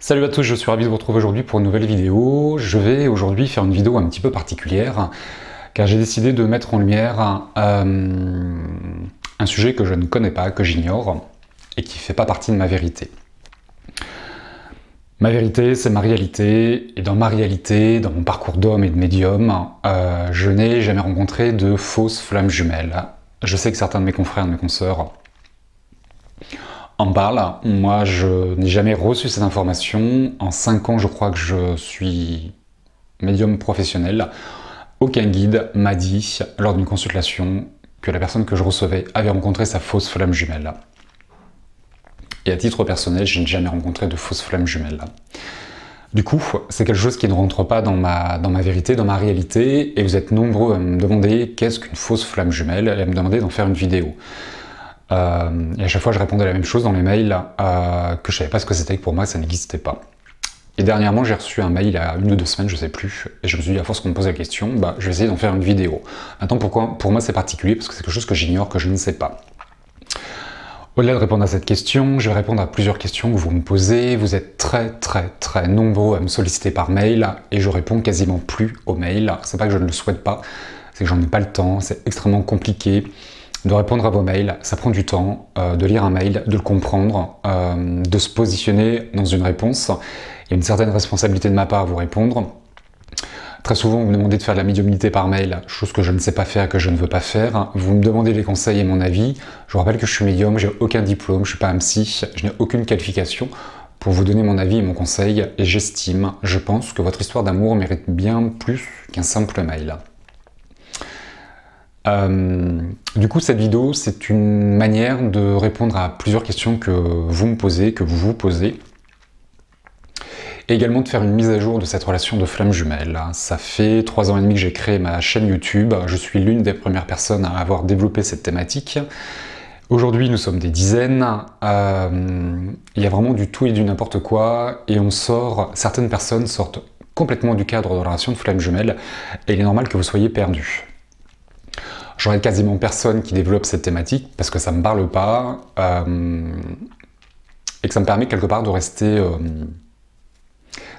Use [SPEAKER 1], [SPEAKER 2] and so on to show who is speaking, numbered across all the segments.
[SPEAKER 1] Salut à tous, je suis ravi de vous retrouver aujourd'hui pour une nouvelle vidéo. Je vais aujourd'hui faire une vidéo un petit peu particulière car j'ai décidé de mettre en lumière un sujet que je ne connais pas, que j'ignore et qui ne fait pas partie de ma vérité. Ma vérité, c'est ma réalité, et dans ma réalité, dans mon parcours d'homme et de médium, je n'ai jamais rencontré de fausses flammes jumelles. Je sais que certains de mes confrères et de mes consoeurs en parlent. Moi, je n'ai jamais reçu cette information. En 5 ans, je crois que je suis médium professionnel. Aucun guide m'a dit, lors d'une consultation, que la personne que je recevais avait rencontré sa fausse flamme jumelle. Et à titre personnel, je n'ai jamais rencontré de fausse flamme jumelle. Du coup, c'est quelque chose qui ne rentre pas dans ma vérité, dans ma réalité, et vous êtes nombreux à me demander qu'est-ce qu'une fausse flamme jumelle, et à me demander d'en faire une vidéo. Et à chaque fois, je répondais la même chose dans les mails, que je savais pas ce que c'était, que pour moi, ça n'existait pas. Et dernièrement, j'ai reçu un mail il y a 1 ou 2 semaines, je sais plus, et je me suis dit, à force qu'on me pose la question, je vais essayer d'en faire une vidéo. Maintenant, pourquoi pour moi c'est particulier? Parce que c'est quelque chose que j'ignore, que je ne sais pas. Au-delà de répondre à cette question, je vais répondre à plusieurs questions que vous me posez. Vous êtes très nombreux à me solliciter par mail, et je réponds quasiment plus aux mails. C'est pas que je ne le souhaite pas, c'est que j'en ai pas le temps, c'est extrêmement compliqué de répondre à vos mails, ça prend du temps de lire un mail, de le comprendre, de se positionner dans une réponse. Il y a une certaine responsabilité de ma part à vous répondre. Très souvent, vous me demandez de faire de la médiumnité par mail, chose que je ne sais pas faire, que je ne veux pas faire. Vous me demandez des conseils et mon avis. Je vous rappelle que je suis médium, j'ai aucun diplôme, je ne suis pas un psy, je n'ai aucune qualification pour vous donner mon avis et mon conseil. Et j'estime, je pense que votre histoire d'amour mérite bien plus qu'un simple mail. Du coup, cette vidéo, c'est une manière de répondre à plusieurs questions que vous me posez, que vous vous posez, et également de faire une mise à jour de cette relation de flamme jumelle. Ça fait 3 ans et demi que j'ai créé ma chaîne YouTube, je suis l'une des premières personnes à avoir développé cette thématique. Aujourd'hui, nous sommes des dizaines, il y a vraiment du tout et du n'importe quoi, et certaines personnes sortent complètement du cadre de la relation de flamme jumelle, et il est normal que vous soyez perdus. J'aurais quasiment personne qui développe cette thématique parce que ça me parle pas et que ça me permet quelque part de rester.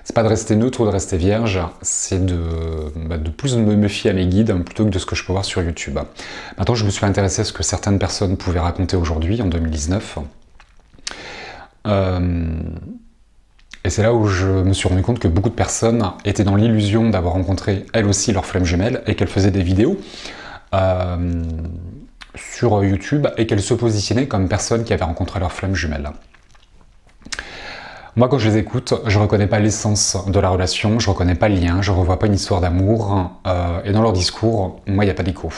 [SPEAKER 1] C'est pas de rester neutre ou de rester vierge, c'est de plus me méfier à mes guides plutôt que de ce que je peux voir sur YouTube. Maintenant, je me suis intéressé à ce que certaines personnes pouvaient raconter aujourd'hui, en 2019. Et c'est là où je me suis rendu compte que beaucoup de personnes étaient dans l'illusion d'avoir rencontré elles aussi leur flamme jumelle et qu'elles faisaient des vidéos sur YouTube et qu'elles se positionnaient comme personnes qui avaient rencontré leur flamme jumelle. Moi, quand je les écoute, je reconnais pas l'essence de la relation, je reconnais pas le lien, je revois pas une histoire d'amour, et dans leur discours, moi, il n'y a pas d'écho.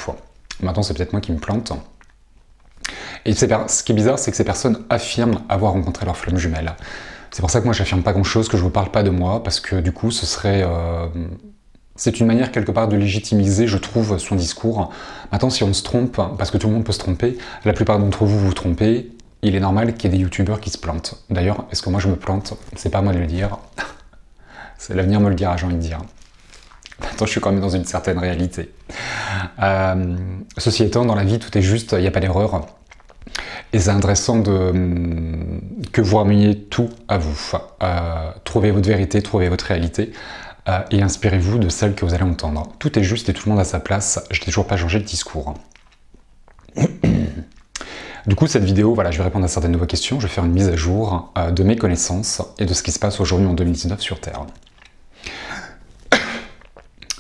[SPEAKER 1] Maintenant, c'est peut-être moi qui me plante. Et ce qui est bizarre, c'est que ces personnes affirment avoir rencontré leur flamme jumelle. C'est pour ça que moi, j'affirme pas grand-chose, que je vous parle pas de moi, parce que du coup, ce serait... C'est une manière quelque part de légitimiser, je trouve, son discours. Maintenant, si on se trompe, parce que tout le monde peut se tromper, la plupart d'entre vous vous trompez, il est normal qu'il y ait des youtubeurs qui se plantent. D'ailleurs, est-ce que moi je me plante? C'est pas à moi de le dire. C'est l'avenir me le dira, j'ai envie de dire. Maintenant, je suis quand même dans une certaine réalité. Ceci étant, dans la vie, tout est juste, il n'y a pas d'erreur. Et c'est intéressant que vous rameniez tout à vous. Trouvez votre vérité, trouvez votre réalité. Et inspirez-vous de celle que vous allez entendre. Tout est juste et tout le monde a sa place, je n'ai toujours pas changé de discours. Du coup, cette vidéo, voilà, je vais répondre à certaines de vos questions, je vais faire une mise à jour de mes connaissances et de ce qui se passe aujourd'hui en 2019 sur Terre.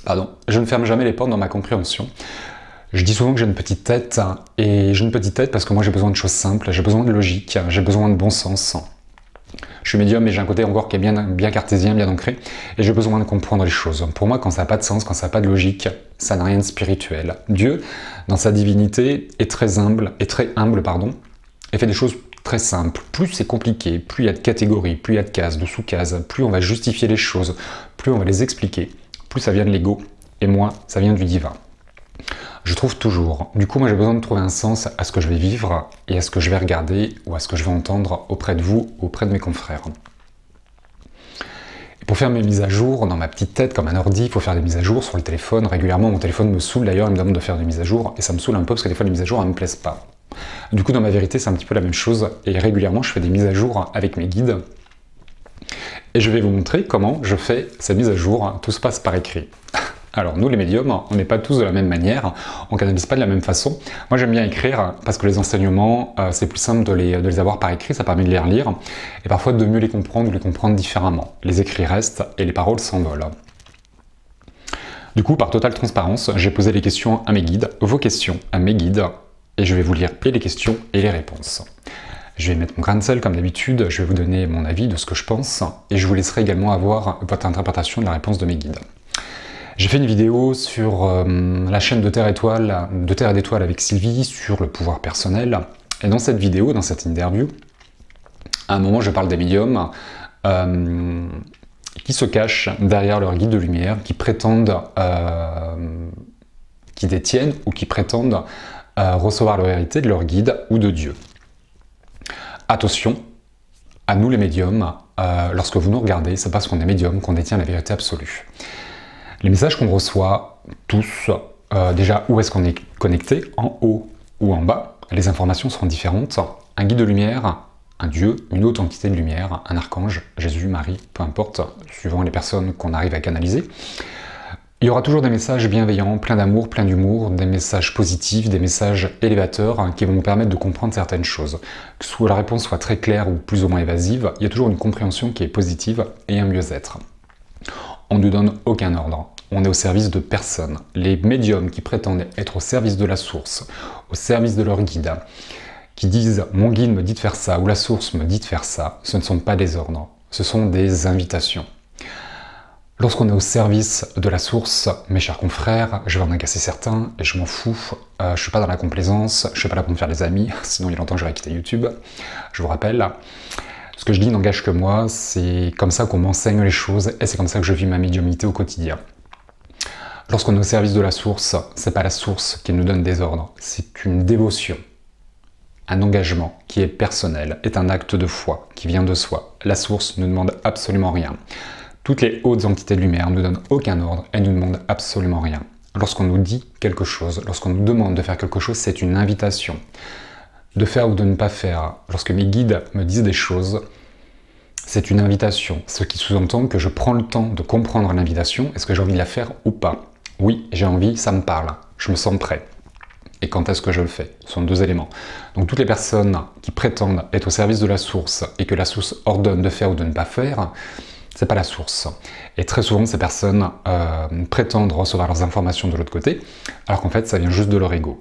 [SPEAKER 1] Pardon, je ne ferme jamais les portes dans ma compréhension. Je dis souvent que j'ai une petite tête, et j'ai une petite tête parce que moi j'ai besoin de choses simples, j'ai besoin de logique, j'ai besoin de bon sens. Je suis médium, mais j'ai un côté encore qui est bien cartésien, bien ancré, et j'ai besoin de comprendre les choses. Pour moi, quand ça n'a pas de sens, quand ça n'a pas de logique, ça n'a rien de spirituel. Dieu, dans sa divinité, est très humble, et fait des choses très simples. Plus c'est compliqué, plus il y a de catégories, plus il y a de cases, de sous-cases, plus on va justifier les choses, plus on va les expliquer, plus ça vient de l'ego, et moi, ça vient du divin. Je trouve toujours. Du coup, moi j'ai besoin de trouver un sens à ce que je vais vivre et à ce que je vais regarder ou à ce que je vais entendre auprès de vous, auprès de mes confrères. Et pour faire mes mises à jour dans ma petite tête comme un ordi, il faut faire des mises à jour sur le téléphone. Régulièrement, mon téléphone me saoule d'ailleurs, il me demande de faire des mises à jour et ça me saoule un peu parce que des fois les mises à jour elles me plaisent pas. Du coup, dans ma vérité, c'est un petit peu la même chose et régulièrement je fais des mises à jour avec mes guides et je vais vous montrer comment je fais cette mise à jour. Tout se passe par écrit. Alors nous les médiums, on n'est pas tous de la même manière, on ne canalise pas de la même façon. Moi j'aime bien écrire parce que les enseignements, c'est plus simple de les avoir par écrit, ça permet de les relire, et parfois de mieux les comprendre ou les comprendre différemment. Les écrits restent et les paroles s'envolent. Du coup, par totale transparence, j'ai posé les questions à mes guides, vos questions à mes guides, et je vais vous lire et les questions et les réponses. Je vais mettre mon grain de sel comme d'habitude, je vais vous donner mon avis de ce que je pense, et je vous laisserai également avoir votre interprétation de la réponse de mes guides. J'ai fait une vidéo sur la chaîne de Terre et d'Étoiles avec Sylvie, sur le pouvoir personnel. Et dans cette vidéo, dans cette interview, à un moment je parle des médiums qui se cachent derrière leur guide de lumière, qui prétendent, qui détiennent ou qui prétendent recevoir la vérité de leur guide ou de Dieu. Attention, à nous les médiums, lorsque vous nous regardez, c'est parce qu'on est médium qu'on détient la vérité absolue. Les messages qu'on reçoit, tous, déjà où est-ce qu'on est connecté, en haut ou en bas, les informations seront différentes. Un guide de lumière, un Dieu, une autre entité de lumière, un archange, Jésus, Marie, peu importe, suivant les personnes qu'on arrive à canaliser. Il y aura toujours des messages bienveillants, pleins d'amour, pleins d'humour, des messages positifs, des messages élévateurs qui vont nous permettre de comprendre certaines choses. Que la réponse soit très claire ou plus ou moins évasive, il y a toujours une compréhension qui est positive et un mieux-être. On ne nous donne aucun ordre, on est au service de personne. Les médiums qui prétendent être au service de la source, au service de leur guide, qui disent « mon guide me dit de faire ça » ou « la source me dit de faire ça », ce ne sont pas des ordres, ce sont des invitations. Lorsqu'on est au service de la source, mes chers confrères, je vais en agacer certains, et je m'en fous, je ne suis pas dans la complaisance, je ne suis pas là pour me faire des amis, sinon il y a longtemps que j'aurais quitté YouTube, je vous rappelle. Ce que je dis n'engage que moi, c'est comme ça qu'on m'enseigne les choses et c'est comme ça que je vis ma médiumnité au quotidien. Lorsqu'on est au service de la source, c'est pas la source qui nous donne des ordres, c'est une dévotion. Un engagement qui est personnel, est un acte de foi qui vient de soi. La source ne demande absolument rien. Toutes les hautes entités de lumière ne nous donnent aucun ordre et ne nous demandent absolument rien. Lorsqu'on nous dit quelque chose, lorsqu'on nous demande de faire quelque chose, c'est une invitation. De faire ou de ne pas faire. Lorsque mes guides me disent des choses, c'est une invitation. Ce qui sous-entend que je prends le temps de comprendre l'invitation. Est-ce que j'ai envie de la faire ou pas? Oui, j'ai envie, ça me parle. Je me sens prêt. Et quand est-ce que je le fais? Ce sont deux éléments. Donc toutes les personnes qui prétendent être au service de la source et que la source ordonne de faire ou de ne pas faire, c'est pas la source. Et très souvent, ces personnes prétendent recevoir leurs informations de l'autre côté, alors qu'en fait, ça vient juste de leur ego.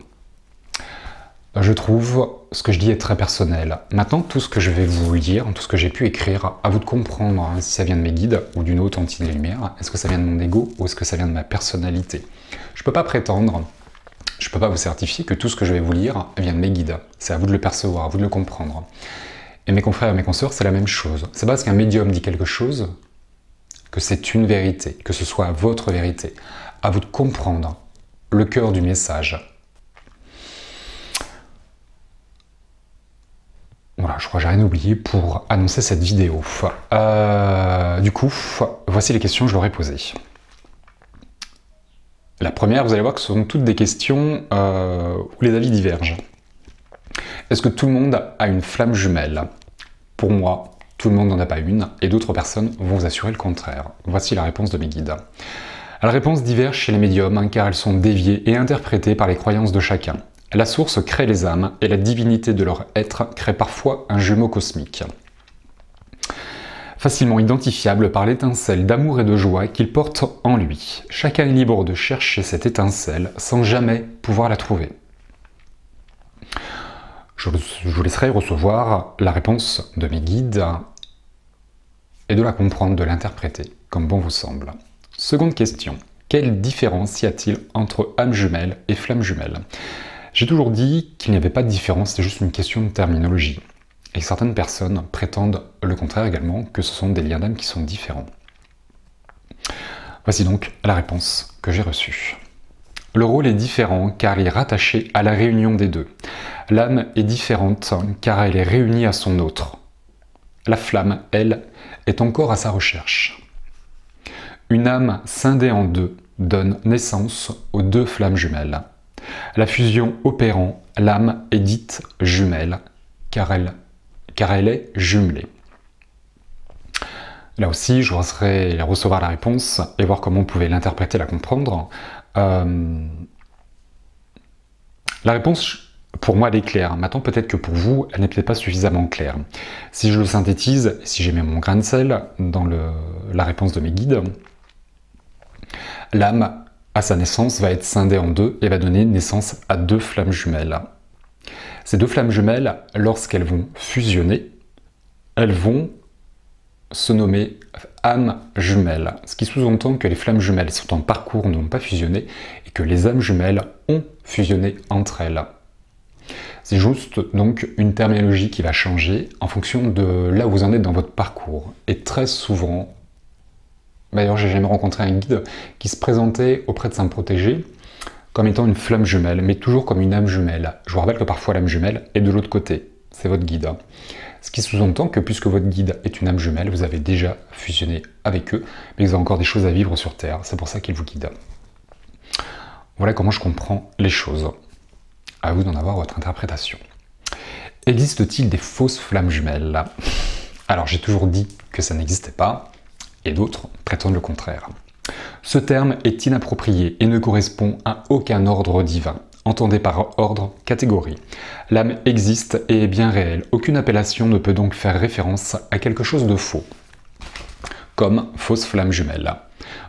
[SPEAKER 1] Je trouve ce que je dis est très personnel. Maintenant, tout ce que je vais vous lire, tout ce que j'ai pu écrire, à vous de comprendre si ça vient de mes guides ou d'une autre entité de lumière, est-ce que ça vient de mon ego ou est-ce que ça vient de ma personnalité? Je ne peux pas prétendre, je ne peux pas vous certifier que tout ce que je vais vous lire vient de mes guides. C'est à vous de le percevoir, à vous de le comprendre. Et mes confrères et mes consoeurs, c'est la même chose. C'est parce qu'un médium dit quelque chose que c'est une vérité, que ce soit votre vérité. À vous de comprendre le cœur du message. Voilà, je crois que j'ai rien oublié pour annoncer cette vidéo. Du coup, voici les questions que je leur ai posées. La première, vous allez voir que ce sont toutes des questions où les avis divergent. Est-ce que tout le monde a une flamme jumelle? Pour moi, tout le monde n'en a pas une, et d'autres personnes vont vous assurer le contraire. Voici la réponse de mes guides. La réponse diverge chez les médiums, car elles sont déviées et interprétées par les croyances de chacun. La source crée les âmes, et la divinité de leur être crée parfois un jumeau cosmique. Facilement identifiable par l'étincelle d'amour et de joie qu'il porte en lui. Chacun est libre de chercher cette étincelle sans jamais pouvoir la trouver. Je vous laisserai recevoir la réponse de mes guides et de la comprendre, de l'interpréter, comme bon vous semble. Seconde question. Quelle différence y a-t-il entre âme jumelle et flamme jumelle? J'ai toujours dit qu'il n'y avait pas de différence, c'est juste une question de terminologie. Et certaines personnes prétendent le contraire également, que ce sont des liens d'âme qui sont différents. Voici donc la réponse que j'ai reçue. Le rôle est différent car il est rattaché à la réunion des deux. L'âme est différente car elle est réunie à son autre. La flamme, elle, est encore à sa recherche. Une âme scindée en deux donne naissance aux deux flammes jumelles. La fusion opérant, l'âme est dite jumelle car elle est jumelée. Là aussi, je voudrais recevoir la réponse et voir comment vous pouvez l'interpréter, la comprendre. La réponse, pour moi, elle est claire. Maintenant, peut-être que pour vous, elle n'est peut-être pas suffisamment claire. Si je le synthétise, si j'ai mis mon grain de sel dans la réponse de mes guides, l'âme, à sa naissance, va être scindée en deux et va donner naissance à deux flammes jumelles. Ces deux flammes jumelles, lorsqu'elles vont fusionner, elles vont se nommer âmes jumelles, ce qui sous-entend que les flammes jumelles sont en parcours, n'ont pas fusionné, et que les âmes jumelles ont fusionné entre elles. C'est juste donc une terminologie qui va changer en fonction de là où vous en êtes dans votre parcours. Et très souvent, d'ailleurs j'ai jamais rencontré un guide qui se présentait auprès de Saint Protégé comme étant une flamme jumelle, mais toujours comme une âme jumelle. Je vous rappelle que parfois l'âme jumelle est de l'autre côté, c'est votre guide. Ce qui sous-entend que puisque votre guide est une âme jumelle, vous avez déjà fusionné avec eux, mais vous avez encore des choses à vivre sur Terre, c'est pour ça qu'il vous guide. Voilà comment je comprends les choses. À vous d'en avoir votre interprétation. Existe-t-il des fausses flammes jumelles? Alors j'ai toujours dit que ça n'existait pas, et d'autres prétendent le contraire. Ce terme est inapproprié et ne correspond à aucun ordre divin. Entendez par ordre, catégorie. L'âme existe et est bien réelle. Aucune appellation ne peut donc faire référence à quelque chose de faux, comme fausse flamme jumelle.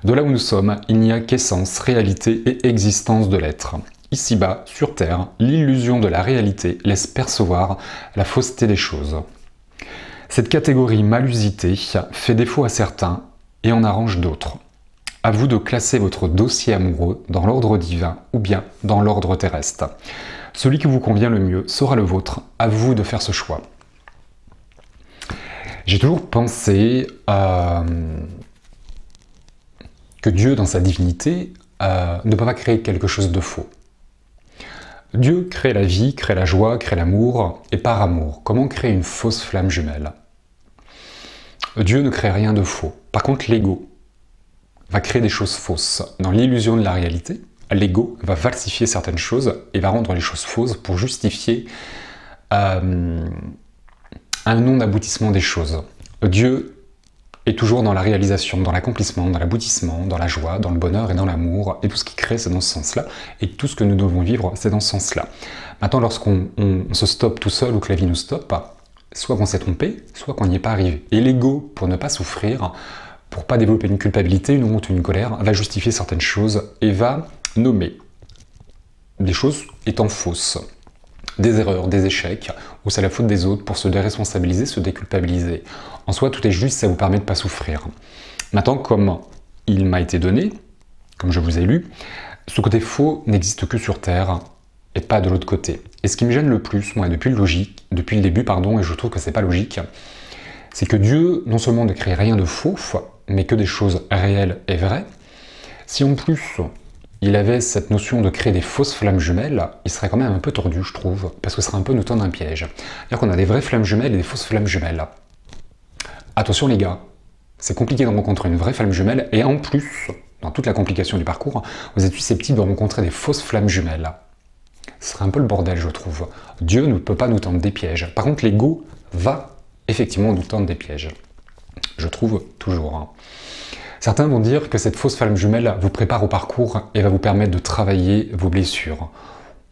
[SPEAKER 1] De là où nous sommes, il n'y a qu'essence, réalité et existence de l'être. Ici-bas, sur Terre, l'illusion de la réalité laisse percevoir la fausseté des choses. Cette catégorie mal usitée fait défaut à certains et en arrange d'autres. À vous de classer votre dossier amoureux dans l'ordre divin ou bien dans l'ordre terrestre. Celui qui vous convient le mieux sera le vôtre, à vous de faire ce choix. J'ai toujours pensé que Dieu, dans sa divinité, ne peut pas créer quelque chose de faux. Dieu crée la vie, crée la joie, crée l'amour, et par amour, comment créer une fausse flamme jumelle? Dieu ne crée rien de faux. Par contre, l'ego va créer des choses fausses. Dans l'illusion de la réalité, l'ego va falsifier certaines choses et va rendre les choses fausses pour justifier un non-aboutissement des choses. Dieu est toujours dans la réalisation, dans l'accomplissement, dans l'aboutissement, dans la joie, dans le bonheur et dans l'amour, et tout ce qui crée, c'est dans ce sens-là, et tout ce que nous devons vivre, c'est dans ce sens-là. Maintenant, lorsqu'on se stoppe tout seul ou que la vie nous stoppe, soit qu'on s'est trompé, soit qu'on n'y est pas arrivé. Et l'ego, pour ne pas souffrir, pour pas développer une culpabilité, une honte, une colère, va justifier certaines choses et va nommer des choses étant fausses, des erreurs, des échecs, où c'est la faute des autres pour se déresponsabiliser, se déculpabiliser. En soi, tout est juste, ça vous permet de ne pas souffrir. Maintenant, comme il m'a été donné, comme je vous ai lu, ce côté faux n'existe que sur Terre et pas de l'autre côté. Et ce qui me gêne le plus, moi, depuis le début, et je trouve que c'est pas logique, c'est que Dieu, non seulement ne crée rien de faux, mais que des choses réelles et vraies. Si en plus, il avait cette notion de créer des fausses flammes jumelles, il serait quand même un peu tordu, je trouve, parce que ce serait un peu nous tendre un piège. C'est-à-dire qu'on a des vraies flammes jumelles et des fausses flammes jumelles. Attention les gars, c'est compliqué de rencontrer une vraie flamme jumelle, et en plus, dans toute la complication du parcours, vous êtes susceptible de rencontrer des fausses flammes jumelles. Ce serait un peu le bordel, je trouve. Dieu ne peut pas nous tendre des pièges. Par contre, l'ego va effectivement nous tendre des pièges. Je trouve toujours. Certains vont dire que cette fausse flamme jumelle vous prépare au parcours et va vous permettre de travailler vos blessures.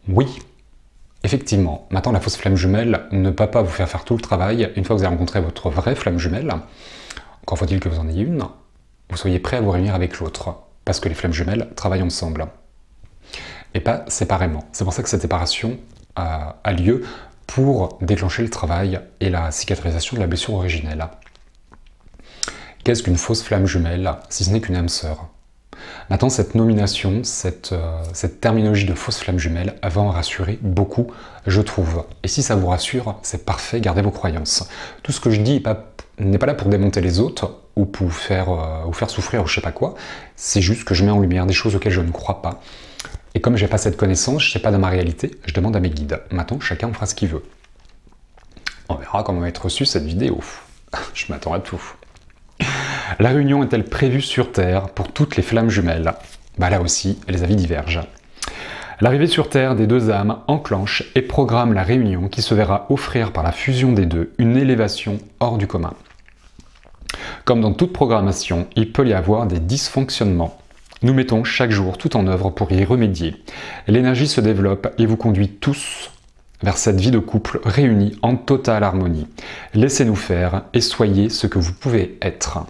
[SPEAKER 1] Oui, effectivement. Maintenant, la fausse flamme jumelle ne peut pas vous faire tout le travail. Une fois que vous avez rencontré votre vraie flamme jumelle, encore faut-il que vous en ayez une, vous soyez prêt à vous réunir avec l'autre. Parce que les flammes jumelles travaillent ensemble. Et pas séparément. C'est pour ça que cette séparation a lieu pour déclencher le travail et la cicatrisation de la blessure originelle. Qu'est-ce qu'une fausse flamme jumelle, si ce n'est qu'une âme sœur? Maintenant, cette nomination, cette terminologie de fausse flamme jumelle, elle va en rassurer beaucoup, je trouve. Et si ça vous rassure, c'est parfait, gardez vos croyances. Tout ce que je dis n'est pas là pour démonter les autres, ou pour vous faire souffrir, ou je sais pas quoi. C'est juste que je mets en lumière des choses auxquelles je ne crois pas. Et comme j'ai pas cette connaissance, je sais pas dans ma réalité, je demande à mes guides. Maintenant, chacun fera ce qu'il veut. On verra comment va être reçue cette vidéo. Je m'attends à tout. La réunion est-elle prévue sur Terre pour toutes les flammes jumelles? Là aussi, les avis divergent. L'arrivée sur Terre des deux âmes enclenche et programme la réunion qui se verra offrir par la fusion des deux une élévation hors du commun. Comme dans toute programmation, il peut y avoir des dysfonctionnements. Nous mettons chaque jour tout en œuvre pour y remédier. L'énergie se développe et vous conduit tous vers cette vie de couple réunie en totale harmonie. Laissez-nous faire et soyez ce que vous pouvez être.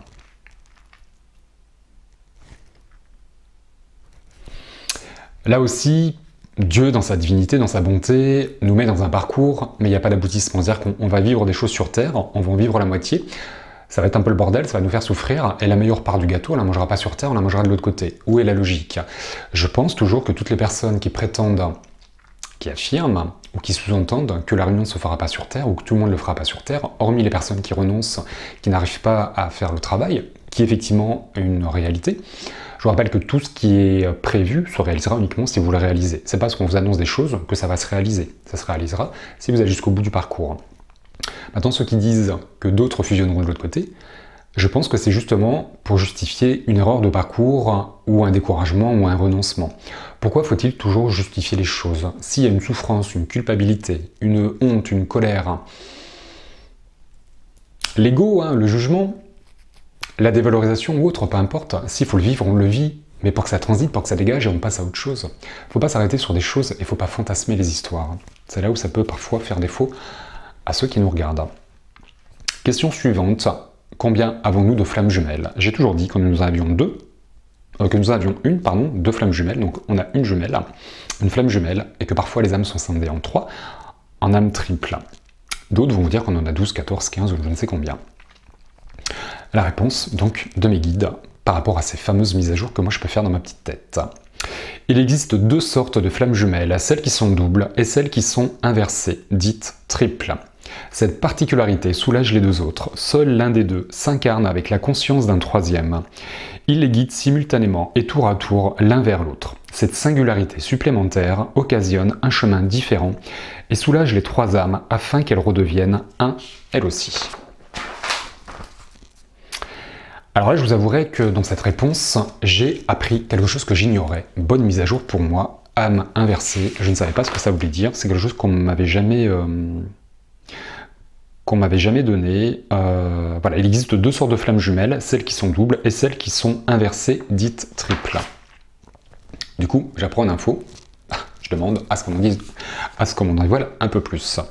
[SPEAKER 1] Là aussi, Dieu, dans sa divinité, dans sa bonté, nous met dans un parcours, mais il n'y a pas d'aboutissement. C'est-à-dire qu'on va vivre des choses sur Terre, on va en vivre la moitié, ça va être un peu le bordel, ça va nous faire souffrir, et la meilleure part du gâteau, on la mangera pas sur Terre, on la mangera de l'autre côté. Où est la logique? Je pense toujours que toutes les personnes qui prétendent, qui affirment, ou qui sous-entendent que la réunion ne se fera pas sur Terre, ou que tout le monde ne le fera pas sur Terre, hormis les personnes qui renoncent, qui n'arrivent pas à faire le travail, qui est effectivement une réalité. Je vous rappelle que tout ce qui est prévu se réalisera uniquement si vous le réalisez. C'est pas parce qu'on vous annonce des choses que ça va se réaliser. Ça se réalisera si vous allez jusqu'au bout du parcours. Maintenant, ceux qui disent que d'autres fusionneront de l'autre côté, je pense que c'est justement pour justifier une erreur de parcours ou un découragement ou un renoncement. Pourquoi faut-il toujours justifier les choses? S'il y a une souffrance, une culpabilité, une honte, une colère, l'ego, le jugement, la dévalorisation ou autre, peu importe, s'il faut le vivre, on le vit, mais pour que ça transite, pour que ça dégage et on passe à autre chose. Faut pas s'arrêter sur des choses et faut pas fantasmer les histoires. C'est là où ça peut parfois faire défaut à ceux qui nous regardent. Question suivante. Combien avons-nous de flammes jumelles? J'ai toujours dit que nous avions deux flammes jumelles, donc on a une jumelle, une flamme jumelle, et que parfois les âmes sont scindées en 3, en âmes triples. D'autres vont vous dire qu'on en a 12, 14, 15 ou je ne sais combien. La réponse, donc, de mes guides, par rapport à ces fameuses mises à jour que moi je peux faire dans ma petite tête. Il existe deux sortes de flammes jumelles, celles qui sont doubles et celles qui sont inversées, dites triples. Cette particularité soulage les deux autres. Seul l'un des deux s'incarne avec la conscience d'un troisième. Il les guide simultanément et tour à tour l'un vers l'autre. Cette singularité supplémentaire occasionne un chemin différent et soulage les trois âmes afin qu'elles redeviennent un, elles aussi. Alors là, je vous avouerai que dans cette réponse, j'ai appris quelque chose que j'ignorais. Bonne mise à jour pour moi, âme inversée. Je ne savais pas ce que ça voulait dire. C'est quelque chose qu'on m'avait jamais donné. Voilà, il existe deux sortes de flammes jumelles, celles qui sont doubles et celles qui sont inversées, dites triples. Du coup, j'apprends une info. Je demande à ce qu'on m'en dévoile un peu plus.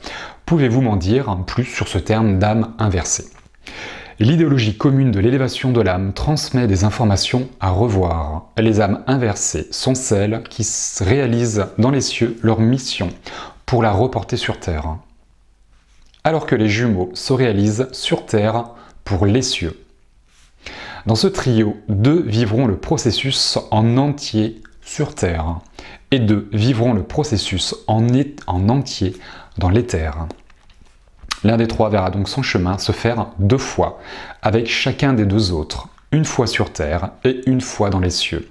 [SPEAKER 1] Pouvez-vous m'en dire plus sur ce terme d'âme inversée? L'idéologie commune de l'élévation de l'âme transmet des informations à revoir. Les âmes inversées sont celles qui réalisent dans les cieux leur mission pour la reporter sur Terre, alors que les jumeaux se réalisent sur Terre pour les cieux. Dans ce trio, deux vivront le processus en entier sur Terre, et deux vivront le processus en entier dans l'éther. L'un des trois verra donc son chemin se faire deux fois, avec chacun des deux autres, une fois sur Terre et une fois dans les cieux.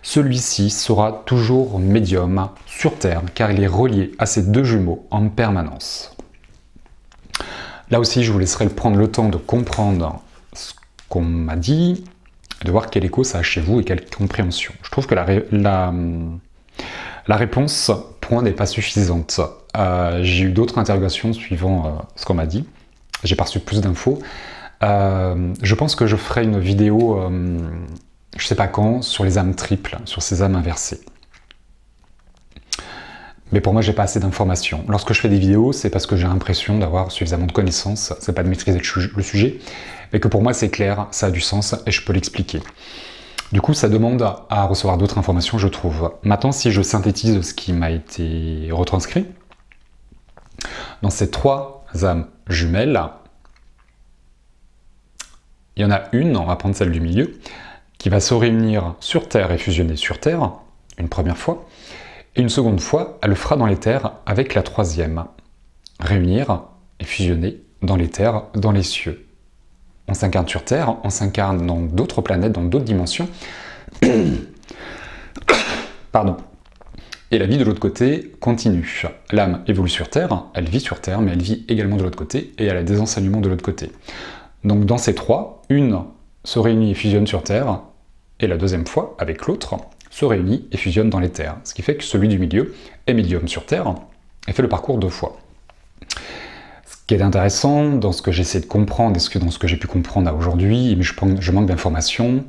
[SPEAKER 1] Celui-ci sera toujours médium sur Terre, car il est relié à ses deux jumeaux en permanence. Là aussi, je vous laisserai prendre le temps de comprendre ce qu'on m'a dit, de voir quel écho ça a chez vous et quelle compréhension. Je trouve que la réponse pour moi n'est pas suffisante. J'ai eu d'autres interrogations suivant ce qu'on m'a dit. J'ai pas reçu plus d'infos. Je pense que je ferai une vidéo, je sais pas quand, sur les âmes triples, sur ces âmes inversées. Mais pour moi, j'ai pas assez d'informations. Lorsque je fais des vidéos, c'est parce que j'ai l'impression d'avoir suffisamment de connaissances, c'est pas de maîtriser le sujet, mais que pour moi c'est clair, ça a du sens et je peux l'expliquer. Du coup, ça demande à recevoir d'autres informations, je trouve. Maintenant, si je synthétise ce qui m'a été retranscrit, dans ces trois âmes jumelles, il y en a une, on va prendre celle du milieu, qui va se réunir sur Terre et fusionner sur Terre, une première fois, et une seconde fois, elle le fera dans l'éther avec la troisième. Réunir et fusionner dans l'éther, dans les cieux. On s'incarne sur Terre, on s'incarne dans d'autres planètes, dans d'autres dimensions. Pardon. Et la vie de l'autre côté continue. L'âme évolue sur Terre, elle vit sur Terre, mais elle vit également de l'autre côté, et elle a des enseignements de l'autre côté. Donc dans ces trois, une se réunit et fusionne sur Terre, et la deuxième fois, avec l'autre, se réunit et fusionne dans l'éther. Ce qui fait que celui du milieu est médium sur Terre, et fait le parcours deux fois. Ce qui est intéressant dans ce que j'essaie de comprendre et dans ce que j'ai pu comprendre à aujourd'hui, mais je manque d'informations,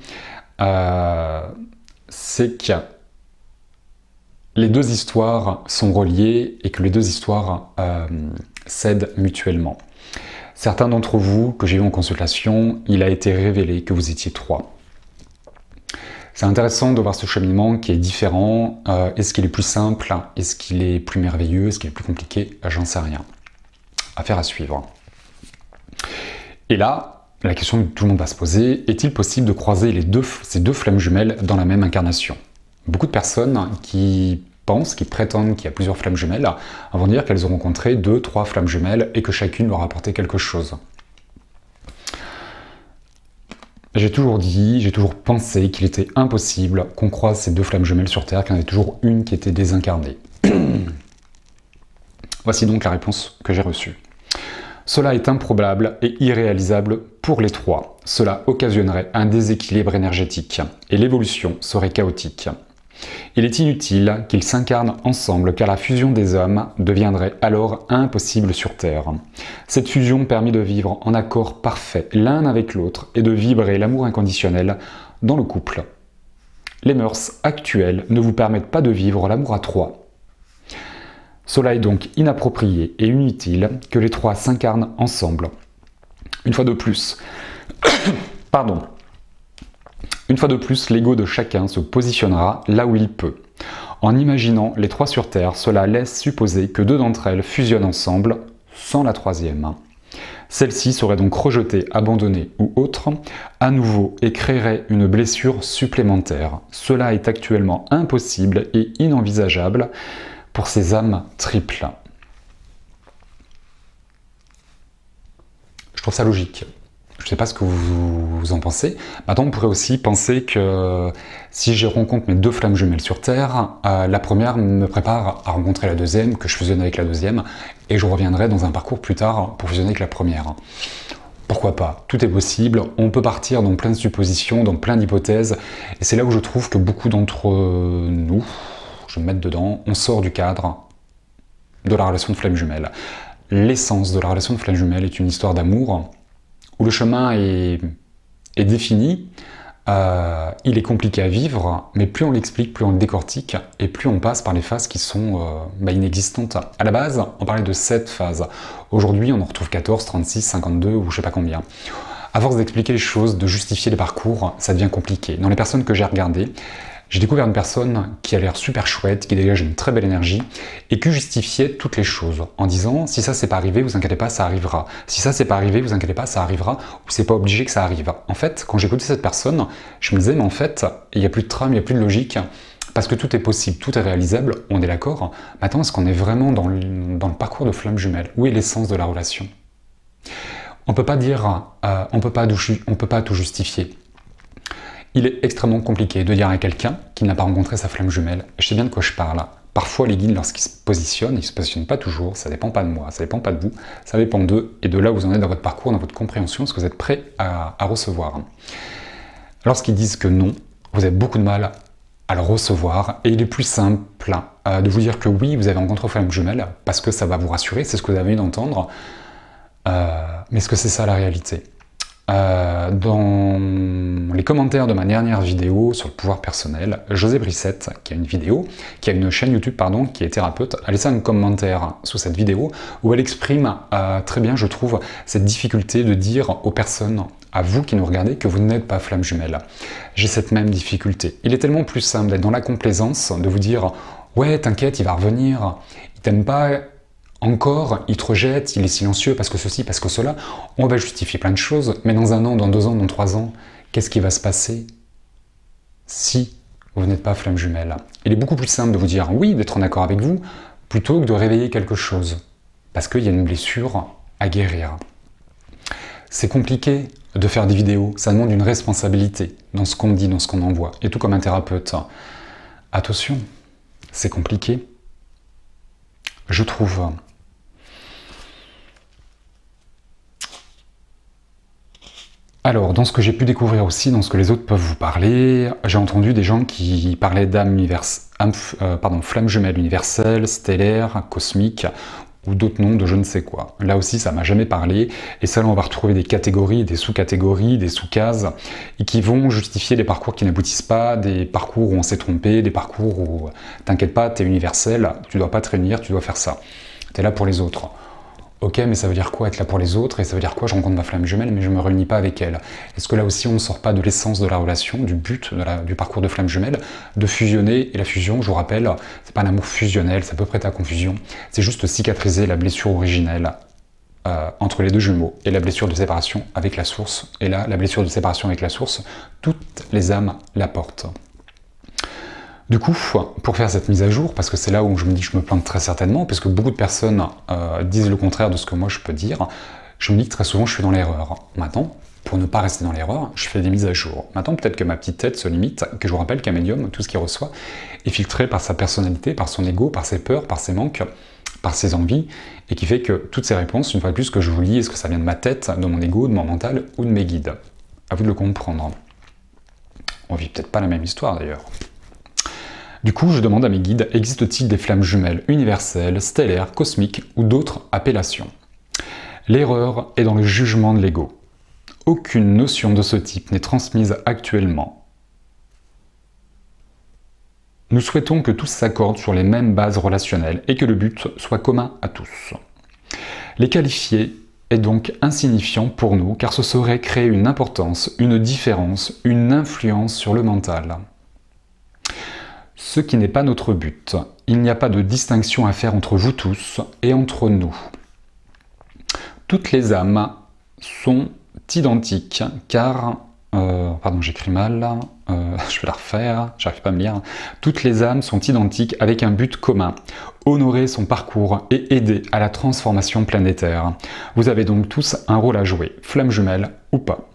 [SPEAKER 1] c'est que les deux histoires sont reliées et que les deux histoires s'aident mutuellement. Certains d'entre vous que j'ai eu en consultation, il a été révélé que vous étiez 3. C'est intéressant de voir ce cheminement qui est différent. Est-ce qu'il est plus simple? Est-ce qu'il est plus merveilleux? Est-ce qu'il est plus compliqué? J'en sais rien. Affaire à suivre. Et là, la question que tout le monde va se poser, est-il possible de croiser ces deux flammes jumelles dans la même incarnation? Beaucoup de personnes qui qui prétendent qu'il y a plusieurs flammes jumelles, vont dire qu'elles ont rencontré 2, 3 flammes jumelles et que chacune leur a apporté quelque chose. J'ai toujours dit, j'ai toujours pensé qu'il était impossible qu'on croise ces deux flammes jumelles sur Terre, qu'il y en avait toujours une qui était désincarnée. Voici donc la réponse que j'ai reçue. Cela est improbable et irréalisable pour les 3. Cela occasionnerait un déséquilibre énergétique et l'évolution serait chaotique. Il est inutile qu'ils s'incarnent ensemble car la fusion des hommes deviendrait alors impossible sur Terre. Cette fusion permet de vivre en accord parfait l'un avec l'autre et de vibrer l'amour inconditionnel dans le couple. Les mœurs actuelles ne vous permettent pas de vivre l'amour à 3. Cela est donc inapproprié et inutile que les 3 s'incarnent ensemble. Une fois de plus, Une fois de plus, l'ego de chacun se positionnera là où il peut. En imaginant les 3 sur Terre, cela laisse supposer que 2 d'entre elles fusionnent ensemble, sans la 3e. Celle-ci serait donc rejetée, abandonnée ou autre, à nouveau et créerait une blessure supplémentaire. Cela est actuellement impossible et inenvisageable pour ces âmes triples. Je trouve ça logique. Je ne sais pas ce que vous en pensez. Maintenant, on pourrait aussi penser que si je rencontre mes 2 flammes jumelles sur Terre, la première me prépare à rencontrer la deuxième, que je fusionne avec la deuxième, et je reviendrai dans un parcours plus tard pour fusionner avec la première. Pourquoi pas? Tout est possible, on peut partir dans plein de suppositions, dans plein d'hypothèses, et c'est là où je trouve que beaucoup d'entre nous, je vais me mettre dedans, on sort du cadre de la relation de flamme jumelle. L'essence de la relation de flamme jumelle est une histoire d'amour, où le chemin est défini, il est compliqué à vivre, mais plus on l'explique, plus on le décortique, et plus on passe par les phases qui sont inexistantes. À la base, on parlait de 7 phases. Aujourd'hui, on en retrouve 14, 36, 52 ou je sais pas combien. À force d'expliquer les choses, de justifier les parcours, ça devient compliqué. Dans les personnes que j'ai regardées, j'ai découvert une personne qui a l'air super chouette, qui dégage une très belle énergie et qui justifiait toutes les choses en disant si ça c'est pas arrivé, vous inquiétez pas, ça arrivera. Si ça c'est pas arrivé, vous inquiétez pas, ça arrivera ou c'est pas obligé que ça arrive. En fait, quand j'écoutais cette personne, je me disais mais en fait, il n'y a plus de trame, il n'y a plus de logique parce que tout est possible, tout est réalisable, on est d'accord. Maintenant, est-ce qu'on est vraiment dans le parcours de flamme jumelle? Où est l'essence de la relation? On peut pas dire, on peut pas tout justifier. Il est extrêmement compliqué de dire à quelqu'un qui n'a pas rencontré sa flamme jumelle. Je sais bien de quoi je parle. Parfois, les guides, lorsqu'ils se positionnent, ils ne se positionnent pas toujours, ça ne dépend pas de moi, ça ne dépend pas de vous, ça dépend d'eux et de là où vous en êtes dans votre parcours, dans votre compréhension, ce que vous êtes prêt à recevoir. Lorsqu'ils disent que non, vous avez beaucoup de mal à le recevoir et il est plus simple de vous dire que oui, vous avez rencontré flamme jumelle parce que ça va vous rassurer, c'est ce que vous avez envie d'entendre, mais est-ce que c'est ça la réalité? Dans les commentaires de ma dernière vidéo sur le pouvoir personnel, José Brissette, qui a une chaîne YouTube qui est thérapeute, a laissé un commentaire sous cette vidéo où elle exprime très bien, je trouve, cette difficulté de dire aux personnes, à vous qui nous regardez, que vous n'êtes pas flamme jumelle. J'ai cette même difficulté. Il est tellement plus simple d'être dans la complaisance, de vous dire « Ouais, t'inquiète, il va revenir, il t'aime pas ». Encore, il te rejette, il est silencieux parce que ceci, parce que cela. On va justifier plein de choses, mais dans 1 an, dans 2 ans, dans 3 ans, qu'est-ce qui va se passer si vous n'êtes pas flamme jumelle? Il est beaucoup plus simple de vous dire oui, d'être en accord avec vous, plutôt que de réveiller quelque chose, parce qu'il y a une blessure à guérir. C'est compliqué de faire des vidéos, ça demande une responsabilité dans ce qu'on dit, dans ce qu'on envoie. Et tout comme un thérapeute, attention, c'est compliqué, je trouve. Alors, dans ce que j'ai pu découvrir aussi, dans ce que les autres peuvent vous parler, j'ai entendu des gens qui parlaient flammes jumelles universelles, stellaires, cosmiques, ou d'autres noms de je ne sais quoi. Là aussi, ça m'a jamais parlé, et ça, là, on va retrouver des catégories, des sous-catégories, des sous-cases, et qui vont justifier des parcours qui n'aboutissent pas, des parcours où on s'est trompé, des parcours où, t'inquiète pas, t'es universel, tu dois pas te réunir, tu dois faire ça. T'es là pour les autres. Ok, mais ça veut dire quoi être là pour les autres? Et ça veut dire quoi? Je rencontre ma flamme jumelle, mais je me réunis pas avec elle. Est-ce que là aussi on ne sort pas de l'essence de la relation, du but du parcours de flamme jumelle, de fusionner? Et la fusion, je vous rappelle, c'est pas un amour fusionnel, ça peut prêter à confusion. C'est juste cicatriser la blessure originelle entre les deux jumeaux et la blessure de séparation avec la source. Et là, la blessure de séparation avec la source, toutes les âmes la portent. Du coup, pour faire cette mise à jour, parce que c'est là où je me dis que je me plante très certainement, parce que beaucoup de personnes disent le contraire de ce que moi je peux dire, je me dis que très souvent je suis dans l'erreur. Maintenant, pour ne pas rester dans l'erreur, je fais des mises à jour. Maintenant, peut-être que ma petite tête se limite, que je vous rappelle qu'un médium, tout ce qu'il reçoit, est filtré par sa personnalité, par son ego, par ses peurs, par ses manques, par ses envies, et qui fait que toutes ces réponses, une fois de plus, que je vous lis, est-ce que ça vient de ma tête, de mon ego, de mon mental, ou de mes guides? À vous de le comprendre. On vit peut-être pas la même histoire d'ailleurs. Du coup, je demande à mes guides, existe-t-il des flammes jumelles universelles, stellaires, cosmiques ou d'autres appellations? L'erreur est dans le jugement de l'ego. Aucune notion de ce type n'est transmise actuellement. Nous souhaitons que tous s'accordent sur les mêmes bases relationnelles et que le but soit commun à tous. Les qualifier est donc insignifiant pour nous car ce serait créer une importance, une différence, une influence sur le mental. Ce qui n'est pas notre but. Il n'y a pas de distinction à faire entre vous tous et entre nous. Toutes les âmes sont identiques car... pardon, j'écris mal, je vais la refaire, j'arrive pas à me lire. Toutes les âmes sont identiques avec un but commun, honorer son parcours et aider à la transformation planétaire. Vous avez donc tous un rôle à jouer, flamme jumelle ou pas.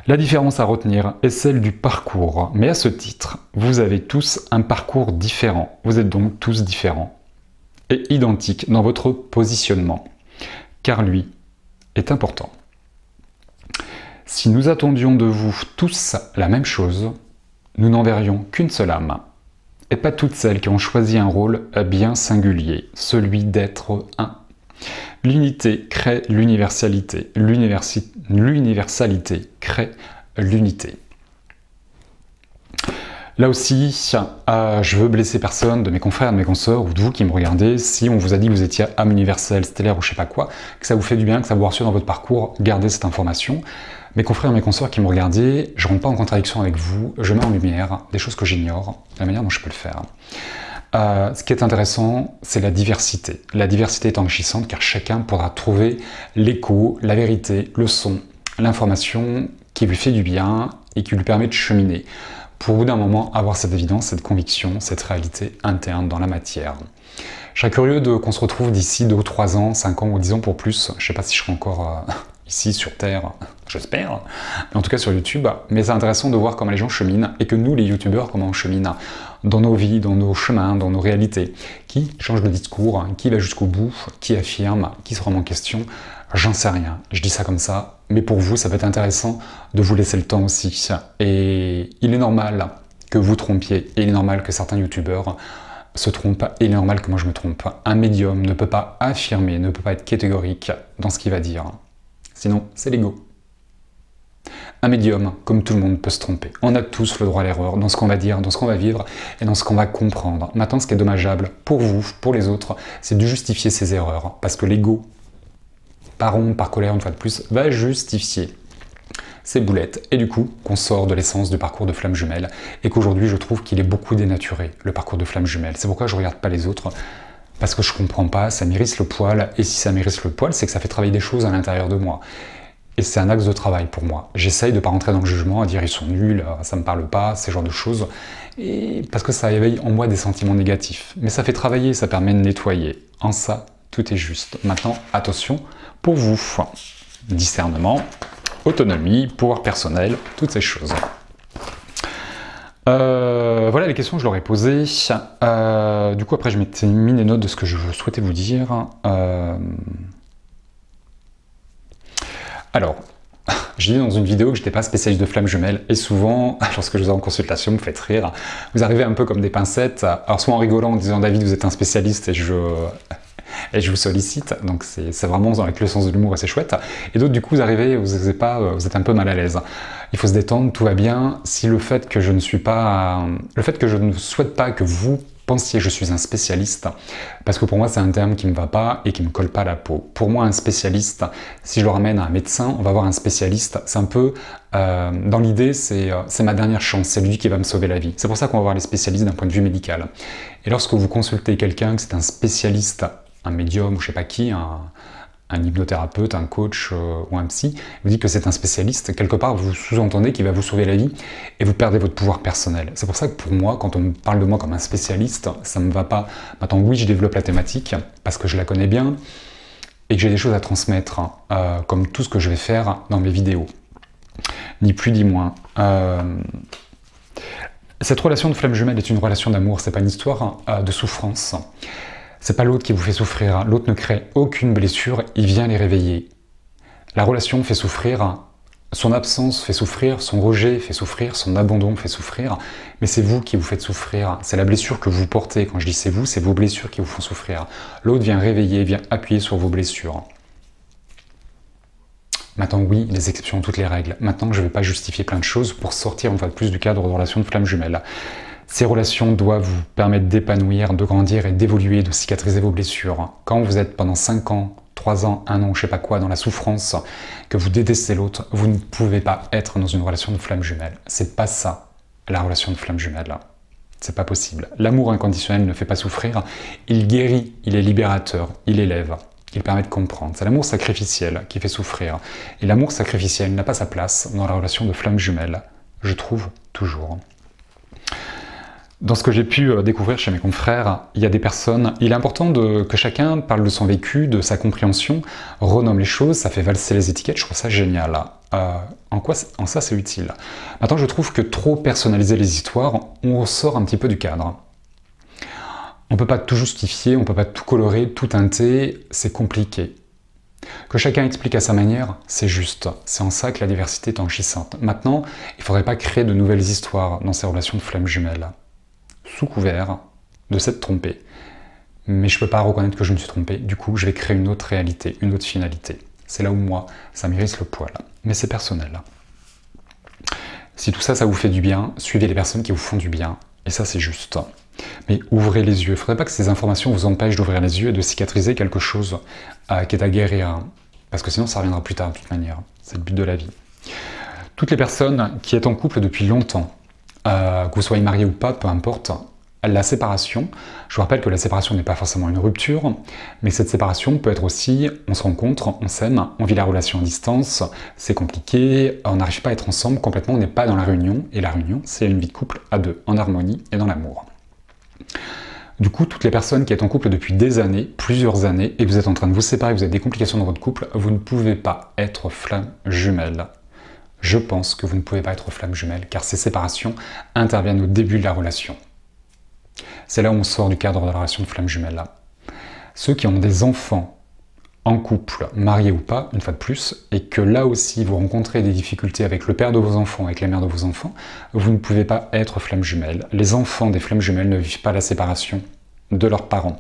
[SPEAKER 1] La différence à retenir est celle du parcours, mais à ce titre, vous avez tous un parcours différent. Vous êtes donc tous différents et identiques dans votre positionnement, car lui est important. Si nous attendions de vous tous la même chose, nous n'enverrions qu'une seule âme, et pas toutes celles qui ont choisi un rôle bien singulier, celui d'être un. L'unité crée l'universalité, l'universalité crée l'unité. Là aussi, je veux blesser personne de mes confrères, de mes consoeurs ou de vous qui me regardez. Si on vous a dit que vous étiez âme universelle, stellaire ou je sais pas quoi, que ça vous fait du bien, que ça vous rassure dans votre parcours, gardez cette information. Mes confrères et mes consoeurs qui me regardez, je ne rentre pas en contradiction avec vous, je mets en lumière des choses que j'ignore, la manière dont je peux le faire. Ce qui est intéressant, c'est la diversité. La diversité est enrichissante car chacun pourra trouver l'écho, la vérité, le son, l'information qui lui fait du bien et qui lui permet de cheminer. Pour au bout d'un moment avoir cette évidence, cette conviction, cette réalité interne dans la matière. Je serais curieux qu'on se retrouve d'ici 2 ou 3 ans, 5 ans ou 10 ans pour plus. Je ne sais pas si je serai encore ici sur Terre, j'espère, mais en tout cas sur YouTube. Mais c'est intéressant de voir comment les gens cheminent et que nous, les youtubeurs, comment on chemine dans nos vies, dans nos chemins, dans nos réalités. Qui change de discours, qui va jusqu'au bout, qui affirme, qui se remet en question, j'en sais rien. Je dis ça comme ça, mais pour vous, ça peut être intéressant de vous laisser le temps aussi. Et il est normal que vous trompiez, et il est normal que certains youtubeurs se trompent, et il est normal que moi je me trompe. Un médium ne peut pas affirmer, ne peut pas être catégorique dans ce qu'il va dire. Sinon, c'est l'ego. Un médium, comme tout le monde, peut se tromper. On a tous le droit à l'erreur dans ce qu'on va dire, dans ce qu'on va vivre et dans ce qu'on va comprendre. Maintenant, ce qui est dommageable pour vous, pour les autres, c'est de justifier ces erreurs. Parce que l'ego, par honte, par colère, une fois de plus, va justifier ces boulettes. Et du coup, qu'on sort de l'essence du parcours de flamme jumelle. Et qu'aujourd'hui, je trouve qu'il est beaucoup dénaturé, le parcours de flamme jumelle. C'est pourquoi je ne regarde pas les autres. Parce que je comprends pas, ça m'irrisse le poil. Et si ça m'irrisse le poil, c'est que ça fait travailler des choses à l'intérieur de moi. Et c'est un axe de travail pour moi. J'essaye de ne pas rentrer dans le jugement, à dire ils sont nuls, ça me parle pas, ces genres de choses. Et parce que ça éveille en moi des sentiments négatifs. Mais ça fait travailler, ça permet de nettoyer. En ça, tout est juste. Maintenant, attention, pour vous, discernement, autonomie, pouvoir personnel, toutes ces choses. Voilà les questions que je leur ai posées. Du coup, après, je m'étais mis des notes de ce que je souhaitais vous dire. Alors, j'ai dit dans une vidéo que je n'étais pas spécialiste de flammes jumelles, et souvent, lorsque je vous ai en consultation, vous me faites rire, vous arrivez un peu comme des pincettes, alors soit en rigolant, en disant « David, vous êtes un spécialiste » et et je vous sollicite, donc c'est vraiment avec le sens de l'humour et c'est chouette. Et d'autres, du coup, vous arrivez, vous êtes un peu mal à l'aise. Il faut se détendre, tout va bien. Si le fait que je ne souhaite pas que vous pensiez que je suis un spécialiste, parce que pour moi c'est un terme qui ne me va pas et qui ne me colle pas à la peau. Pour moi, un spécialiste, si je le ramène à un médecin, on va voir un spécialiste, c'est un peu, dans l'idée, c'est ma dernière chance, c'est lui qui va me sauver la vie. C'est pour ça qu'on va voir les spécialistes d'un point de vue médical. Et lorsque vous consultez quelqu'un, que c'est un spécialiste, un médium ou je sais pas qui, un hypnothérapeute, un coach ou un psy, vous dit que c'est un spécialiste, quelque part vous sous-entendez qu'il va vous sauver la vie et vous perdez votre pouvoir personnel. C'est pour ça que pour moi, quand on me parle de moi comme un spécialiste, ça ne me va pas. Maintenant oui, je développe la thématique parce que je la connais bien et que j'ai des choses à transmettre, comme tout ce que je vais faire dans mes vidéos. Ni plus ni moins. Cette relation de flamme jumelle est une relation d'amour, c'est pas une histoire de souffrance. C'est pas l'autre qui vous fait souffrir, l'autre ne crée aucune blessure, il vient les réveiller. La relation fait souffrir, son absence fait souffrir, son rejet fait souffrir, son abandon fait souffrir, mais c'est vous qui vous faites souffrir, c'est la blessure que vous portez. Quand je dis c'est vous, c'est vos blessures qui vous font souffrir. L'autre vient réveiller, vient appuyer sur vos blessures. Maintenant oui, les exceptions ont toutes les règles. Maintenant je ne vais pas justifier plein de choses pour sortir une fois de plus du cadre de relation de flamme jumelle. Ces relations doivent vous permettre d'épanouir, de grandir et d'évoluer, de cicatriser vos blessures. Quand vous êtes pendant 5 ans, 3 ans, 1 an, je sais pas quoi, dans la souffrance, que vous détestez l'autre, vous ne pouvez pas être dans une relation de flamme jumelle. C'est pas ça, la relation de flamme jumelle. C'est pas possible. L'amour inconditionnel ne fait pas souffrir, il guérit, il est libérateur, il élève, il permet de comprendre. C'est l'amour sacrificiel qui fait souffrir. Et l'amour sacrificiel n'a pas sa place dans la relation de flamme jumelle, je trouve toujours. Dans ce que j'ai pu découvrir chez mes confrères, il y a des personnes, il est important que chacun parle de son vécu, de sa compréhension, renomme les choses, ça fait valser les étiquettes, je trouve ça génial. En ça c'est utile. Maintenant je trouve que trop personnaliser les histoires, on ressort un petit peu du cadre. On ne peut pas tout justifier, on ne peut pas tout colorer, tout teinter, c'est compliqué. Que chacun explique à sa manière, c'est juste. C'est en ça que la diversité est enrichissante. Maintenant, il ne faudrait pas créer de nouvelles histoires dans ces relations de flammes jumelles. Sous couvert de s'être trompé. Mais je ne peux pas reconnaître que je me suis trompé, du coup je vais créer une autre réalité, une autre finalité. C'est là où moi, ça m'irrisse le poil. Mais c'est personnel. Si tout ça, ça vous fait du bien, suivez les personnes qui vous font du bien, et ça c'est juste. Mais ouvrez les yeux, il ne faudrait pas que ces informations vous empêchent d'ouvrir les yeux et de cicatriser quelque chose qui est à guérir, parce que sinon ça reviendra plus tard de toute manière. C'est le but de la vie. Toutes les personnes qui sont en couple depuis longtemps, que vous soyez marié ou pas, peu importe, la séparation, je vous rappelle que la séparation n'est pas forcément une rupture, mais cette séparation peut être aussi, on se rencontre, on s'aime, on vit la relation à distance, c'est compliqué, on n'arrive pas à être ensemble complètement, on n'est pas dans la réunion, et la réunion, c'est une vie de couple à deux, en harmonie et dans l'amour. Du coup, toutes les personnes qui sont en couple depuis des années, plusieurs années, et vous êtes en train de vous séparer, vous avez des complications dans votre couple, vous ne pouvez pas être flamme jumelle. Je pense que vous ne pouvez pas être flamme jumelle, car ces séparations interviennent au début de la relation. C'est là où on sort du cadre de la relation de flamme jumelle. Ceux qui ont des enfants en couple, mariés ou pas, une fois de plus, et que là aussi vous rencontrez des difficultés avec le père de vos enfants, avec la mère de vos enfants, vous ne pouvez pas être flamme jumelle. Les enfants des flammes jumelles ne vivent pas la séparation de leurs parents.